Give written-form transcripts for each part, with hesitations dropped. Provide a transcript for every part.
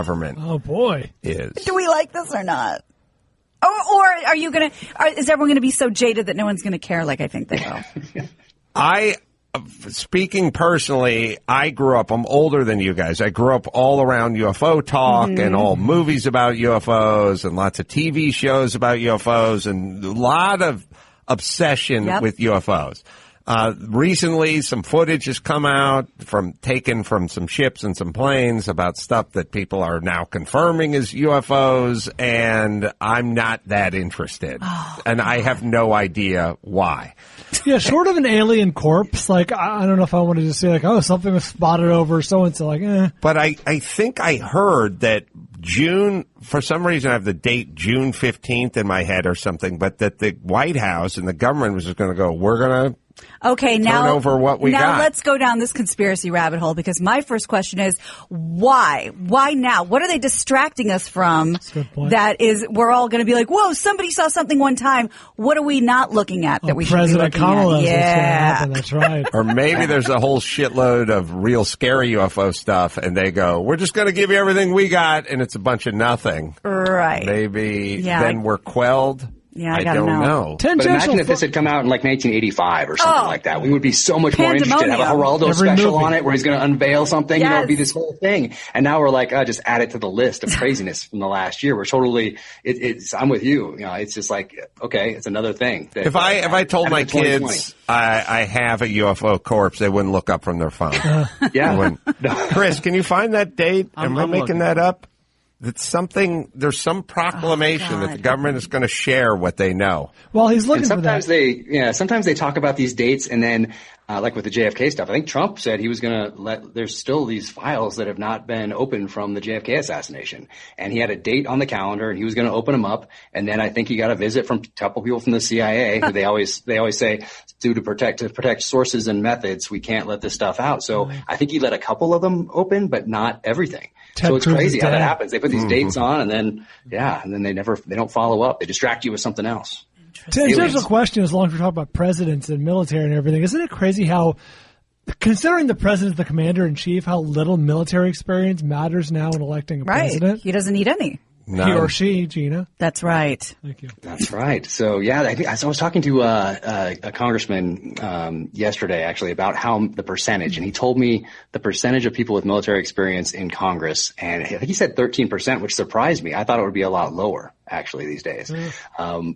government. Oh, boy. Is. Do we like this or not? Or are you going to, is everyone going to be so jaded that no one's going to care like I think they will? Speaking personally, I'm older than you guys. I grew up all around UFO talk and all movies about UFOs and lots of TV shows about UFOs and a lot of obsession with UFOs. Recently, some footage has come out taken from some ships and some planes about stuff that people are now confirming as UFOs, and I'm not that interested. And I have no idea why. Yeah, short of an alien corpse, like, I don't know if I wanted to say, like, oh, something was spotted over so-and-so, like, eh. But I think I heard that June, for some reason I have the date June 15th in my head or something, but that the White House and the government was just going to go, we're going to turn over what we got. Now let's go down this conspiracy rabbit hole, because my first question is, why? Why now? What are they distracting us from? That's a good point. That is, we're all going to be like, whoa, somebody saw something one time. What are we not looking at that we should be President looking Kamala at? is what's gonna happen. That's right. Or maybe there's a whole shitload of real scary UFO stuff, and they go, we're just going to give you everything we got, and it's a bunch of nothing. Right. Maybe then we're quelled. Yeah, I don't know. But imagine if this had come out in like 1985 or something like that. We would be so much more interested to have a Geraldo special on it where he's going to unveil something. Yes. You know, it'd be this whole thing. And now we're like, just add it to the list of craziness from the last year. We're totally, I'm with you. You know, it's just like, okay, it's another thing. If I told my kids I have a UFO corpse, they wouldn't look up from their phone. Chris, can you find that date? Am I making that up? There's some proclamation that the government is going to share what they know. Well, he's looking for that. Sometimes they talk about these dates, and then, like with the JFK stuff, I think Trump said he was going to there's still these files that have not been opened from the JFK assassination. And he had a date on the calendar, and he was going to open them up. And then I think he got a visit from a couple people from the CIA, who they always say, to protect sources and methods, we can't let this stuff out. So I think he let a couple of them open, but not everything. So it's crazy how that happens. They put these dates on, and then they don't follow up. They distract you with something else. To answer the question, as long as we're talking about presidents and military and everything, isn't it crazy how, considering the president's the commander in chief, how little military experience matters now in electing a president? He doesn't need any. No. He or she, Gina. That's right. Thank you. That's right. So, I was talking to a congressman yesterday, actually, about how the percentage, and he told me the percentage of people with military experience in Congress, and I think he said 13%, which surprised me. I thought it would be a lot lower, actually, these days,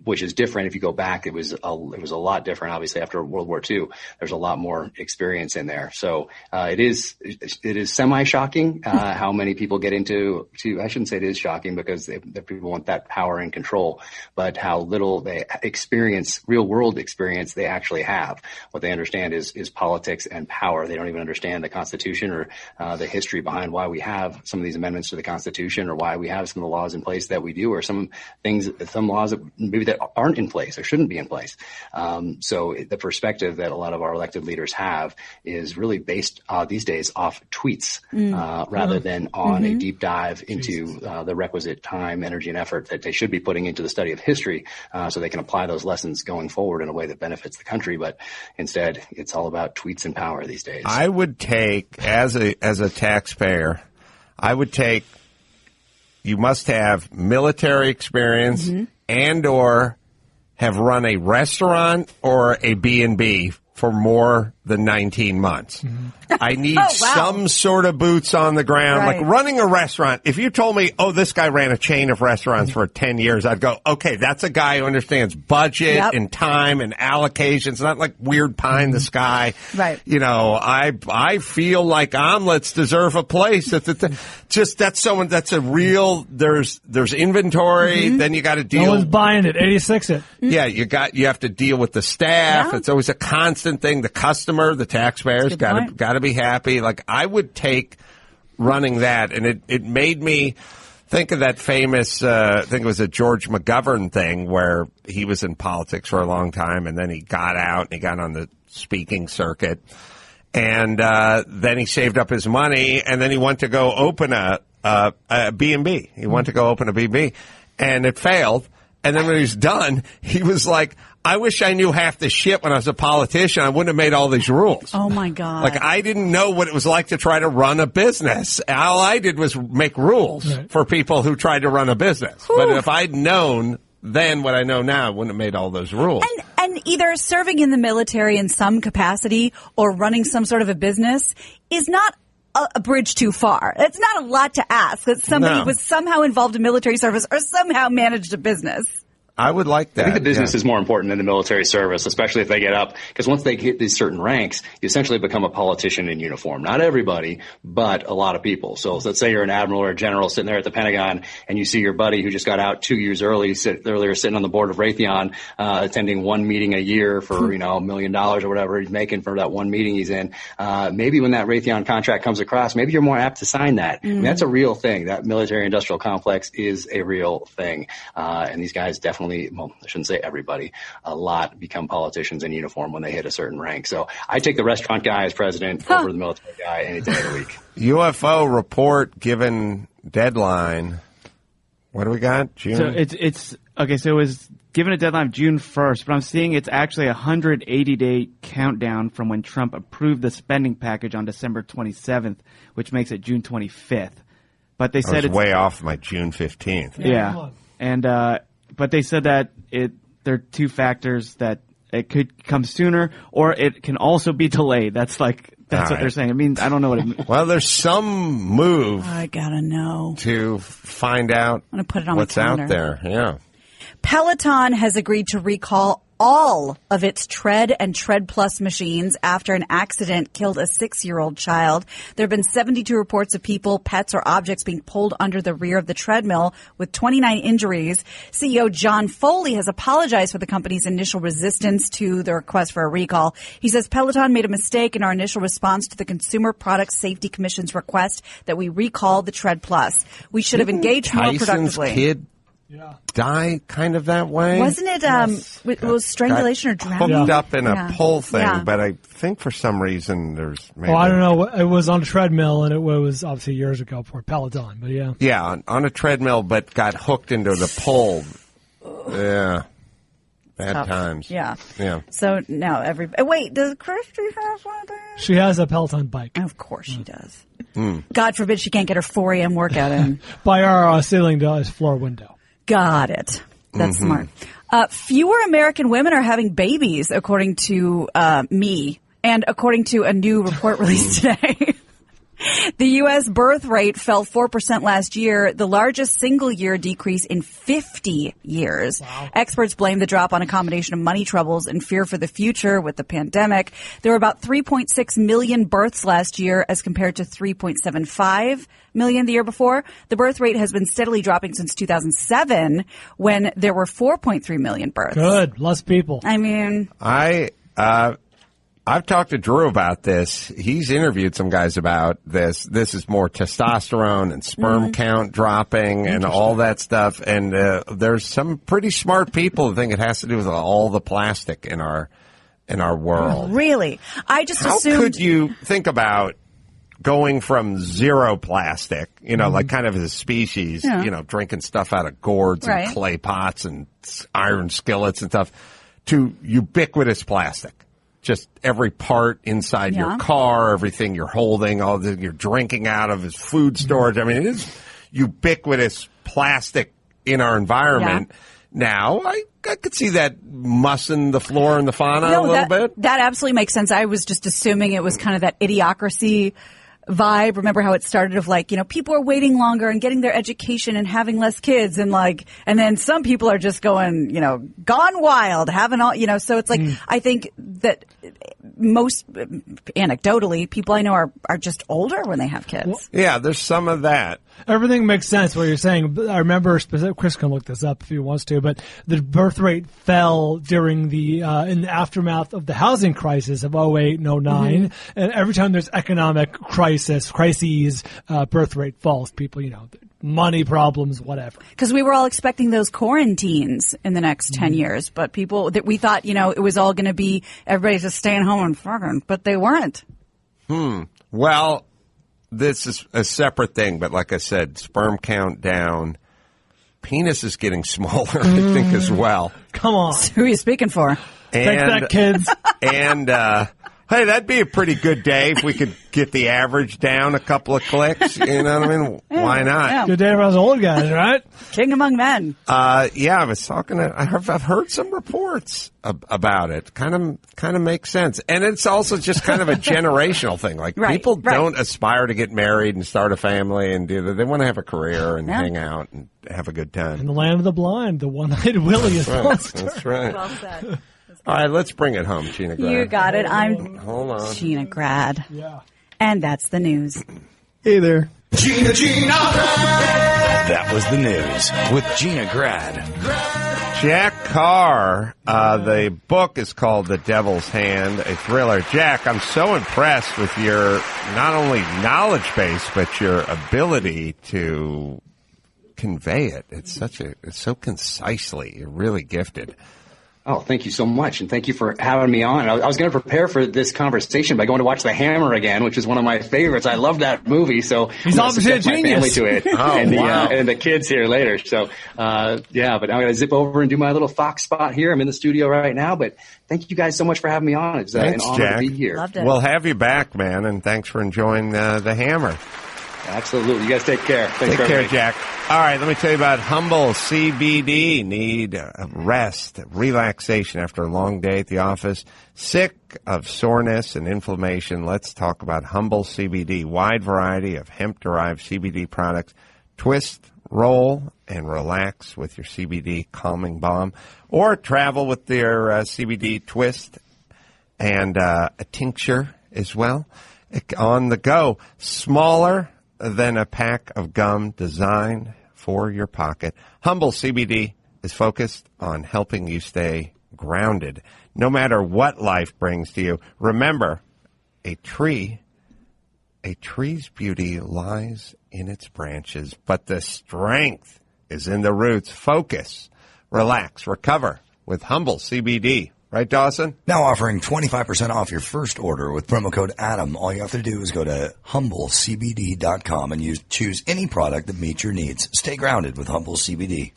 which is different. If you go back, it was a lot different. Obviously, after World War II, there's a lot more experience in there. So it is semi-shocking how many people get into. I shouldn't say it is shocking, because the people want that power and control, but how little they experience, real world experience they actually have. What they understand is politics and power. They don't even understand the Constitution or the history behind why we have some of these amendments to the Constitution, or why we have some of the laws in place that we do, or some laws that maybe that aren't in place or shouldn't be in place. So the perspective that a lot of our elected leaders have is really based these days off tweets rather than on a deep dive into the requisite time, energy, and effort that they should be putting into the study of history, so they can apply those lessons going forward in a way that benefits the country. But instead, it's all about tweets and power these days. I would take, as a taxpayer, you must have military experience and or have run a restaurant or a B&B for more than 19 months. I need some sort of boots on the ground. Like running a restaurant. If you told me, this guy ran a chain of restaurants for 10 years, I'd go, okay, that's a guy who understands budget and time and allocations, not like weird pie in the sky. Right. You know, I feel like omelets deserve a place. That's a real, there's inventory, then you got to deal. No one's buying it, 86 it. Yeah, you have to deal with the staff. It's always a constant thing. The customer, the taxpayers got to be happy. Like, I would take running that, and it made me think of that famous, I think it was a George McGovern thing, where he was in politics for a long time, and then he got out and he got on the speaking circuit, and then he saved up his money, and then he went to go open a B&B. He went to go open a B&B, and it failed. And then when he was done, he was like, I wish I knew half the shit when I was a politician. I wouldn't have made all these rules. Oh, my God. Like, I didn't know what it was like to try to run a business. All I did was make rules for people who tried to run a business. Whew. But if I'd known then what I know now, I wouldn't have made all those rules. And either serving in the military in some capacity or running some sort of a business is not a bridge too far. It's not a lot to ask that somebody was somehow involved in military service or somehow managed a business. I would like that. I think the business is more important than the military service, especially if they get up. Because once they hit these certain ranks, you essentially become a politician in uniform. Not everybody, but a lot of people. So let's say you're an admiral or a general sitting there at the Pentagon, and you see your buddy who just got out 2 years earlier sitting on the board of Raytheon, attending one meeting a year for, $1 million or whatever he's making for that one meeting he's in. Maybe when that Raytheon contract comes across, maybe you're more apt to sign that. I mean, that's a real thing. That military industrial complex is a real thing. And these guys definitely, well, I shouldn't say everybody, a lot become politicians in uniform when they hit a certain rank. So I take the restaurant guy as president over the military guy any day of the week. UFO report given deadline. What do we got? June? So it's okay. So it was given a deadline of June 1st, but I'm seeing it's actually a 180-day countdown from when Trump approved the spending package on December 27th, which makes it June 25th. But they said it's way off my June 15th. Yeah, and but they said that there are two factors that it could come sooner, or it can also be delayed. That's what they're saying. I mean, I don't know what it means. Well, there's some move. I gotta know to find out I'm gonna put it on what's my out calendar. there. Yeah. Peloton has agreed to recall all of its Tread and Tread Plus machines after an accident killed a 6-year-old child. There have been 72 reports of people, pets, or objects being pulled under the rear of the treadmill with 29 injuries. CEO John Foley has apologized for the company's initial resistance to the request for a recall. He says Peloton made a mistake in our initial response to the Consumer Product Safety Commission's request that we recall the Tread Plus. We should have engaged more productively. Kid die kind of that way? Wasn't it, it was strangulation or drowning? Hooked up in a pole thing, but I think for some reason there's maybe... I don't know. It was on a treadmill, and it was obviously years ago for Peloton, but yeah. Yeah, on a treadmill, but got hooked into the pole. Yeah. Bad times. Yeah. Yeah. So now wait, does Christy have one of these? She has a Peloton bike. Of course she does. God forbid she can't get her 4 a.m. workout in. By our ceiling to floor window. Got it. That's smart. Fewer American women are having babies, according to me, and according to a new report released today. The U.S. birth rate fell 4% last year, the largest single-year decrease in 50 years. Wow. Experts blame the drop on a combination of money troubles and fear for the future with the pandemic. There were about 3.6 million births last year as compared to 3.75 million the year before. The birth rate has been steadily dropping since 2007 when there were 4.3 million births. Good. Less people. I mean... I've talked to Drew about this. He's interviewed some guys about this. This is more testosterone and sperm count dropping and all that stuff. And there's some pretty smart people who think it has to do with all the plastic in our world. Really? I just How assumed... could you think about going from zero plastic, like kind of as a species, drinking stuff out of gourds and clay pots and iron skillets and stuff, to ubiquitous plastic? Just every part inside your car, everything you're holding, all that you're drinking out of is food storage. I mean, it is ubiquitous plastic in our environment. Now, I could see that mussing the floor and the fauna a little bit. That absolutely makes sense. I was just assuming it was kind of that idiocracy vibe. Remember how it started of people are waiting longer and getting their education and having less kids and then some people are just going, gone wild, having all, so it's I think that most anecdotally people I know are just older when they have kids. Well, yeah, there's some of that. Everything makes sense what you're saying. I remember, Chris can look this up if he wants to, but the birth rate fell during in the aftermath of the housing crisis of 08 and 09. And every time there's economic crises, birth rate falls. People, money problems, whatever. Because we were all expecting those quarantines in the next 10 years, but people that we thought, it was all going to be everybody just staying home and fucking, but they weren't. Well, this is a separate thing, but like I said, sperm count down, penis is getting smaller, I think, as well. Come on. Who are you speaking for? Thanks for that, kids. And, hey, that'd be a pretty good day if we could get the average down a couple of clicks. You know what I mean? Why not? Yeah. Good day for us old guys, right? King among men. Yeah, I was talking to, I've heard some reports about it. Kind of makes sense. And it's also just kind of a generational thing. Like, people don't aspire to get married and start a family and do that. They want to have a career and hang out and have a good time. In the land of the blind, the one-eyed Willie is That's right. Well said. All right, let's bring it home, Gina Grad. You got it. I'm Hold on. Gina Grad. Yeah. And that's the news. Hey there. Gina Grad. That was the news with Gina Grad. Jack Carr, the book is called The Devil's Hand, a thriller. Jack, I'm so impressed with your not only knowledge base, but your ability to convey it. It's so concisely. You're really gifted. Oh, thank you so much. And thank you for having me on. I was going to prepare for this conversation by going to watch The Hammer again, which is one of my favorites. I love that movie. So he's obviously a genius. My family to it. And the kids here later. So, but I'm going to zip over and do my little Fox spot here. I'm in the studio right now, but thank you guys so much for having me on. It's an honor Jack. to be here. Loved it. We'll have you back, man. And thanks for enjoying The Hammer. Absolutely. You guys take care. Thanks Take care, Jack. All right, let me tell you about Humble CBD. Need rest, relaxation after a long day at the office. Sick of soreness and inflammation? Let's talk about Humble CBD. Wide variety of hemp-derived CBD products. Twist, roll, and relax with your CBD calming balm. Or travel with their CBD twist and a tincture as well. On the go. Smaller than a pack of gum designed for your pocket. Humble CBD is focused on helping you stay grounded, no matter what life brings to you. Remember, a tree's beauty lies in its branches, but the strength is in the roots. Focus, relax, recover with Humble CBD. Right, Dawson? Now offering 25% off your first order with promo code ADAM. All you have to do is go to HumbleCBD.com and choose any product that meets your needs. Stay grounded with Humble CBD.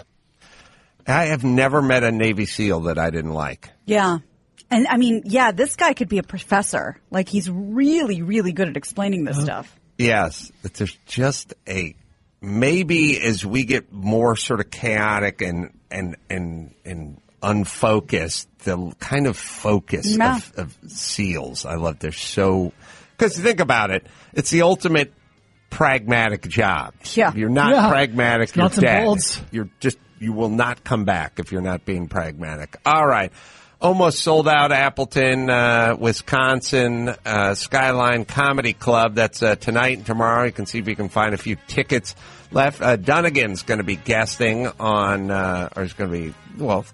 I have never met a Navy SEAL that I didn't like. Yeah. And I mean, this guy could be a professor. Like, he's really, really good at explaining this stuff. Yes. But there's just maybe as we get more sort of chaotic and unfocused, the kind of focus of SEALs. I love because think about it, it's the ultimate pragmatic job. Yeah. If you're not pragmatic, you're dead. Bolts. You will not come back if you're not being pragmatic. All right. Almost sold out Appleton, Wisconsin, Skyline Comedy Club. That's tonight and tomorrow. You can see if you can find a few tickets left. Dunnigan's going to be guesting on,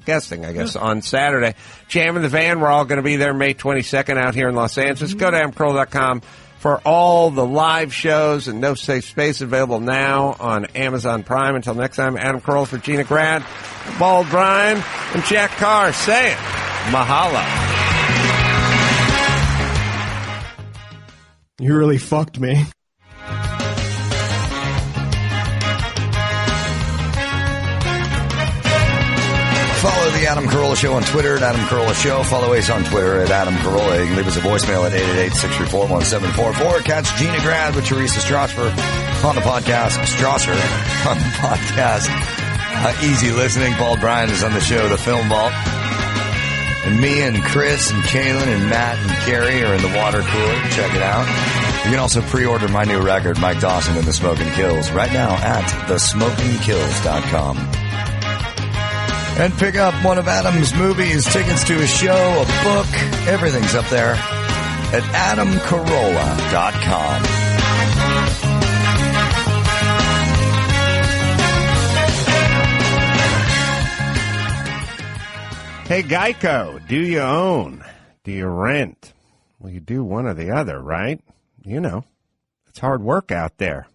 guesting, I guess, on Saturday. Jam in the Van, we're all going to be there May 22nd out here in Los Angeles. Go to AdamCarolla.com for all the live shows and No Safe Space available now on Amazon Prime. Until next time, Adam Carolla for Gina Grad, Bald Brian, and Jack Carr saying mahalo. You really fucked me. Follow the Adam Carolla Show on Twitter at Adam Carolla Show. Follow us on Twitter at Adam Carolla. You can leave us a voicemail at 888-634-1744. Catch Gina Grad with Teresa Strasser on the podcast. Easy listening. Paul Bryan is on the show, The Film Vault. And me and Chris and Kaylin and Matt and Carrie are in the water cooler. Check it out. You can also pre-order my new record, Mike Dawson and the Smoking Kills, right now at thesmokingkills.com. And pick up one of Adam's movies, tickets to his show, a book, everything's up there at adamcarolla.com. Hey, Geico, do you own? Do you rent? Well, you do one or the other, right? You know, it's hard work out there.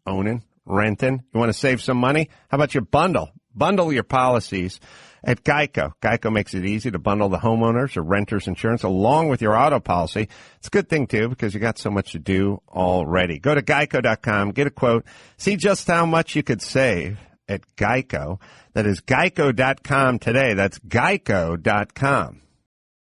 Owning, renting. You want to save some money? How about you bundle? Bundle your policies at Geico. Geico makes it easy to bundle the homeowners or renters insurance along with your auto policy. It's a good thing, too, because you got so much to do already. Go to geico.com, get a quote, see just how much you could save, at Geico. That is geico.com today. That's geico.com.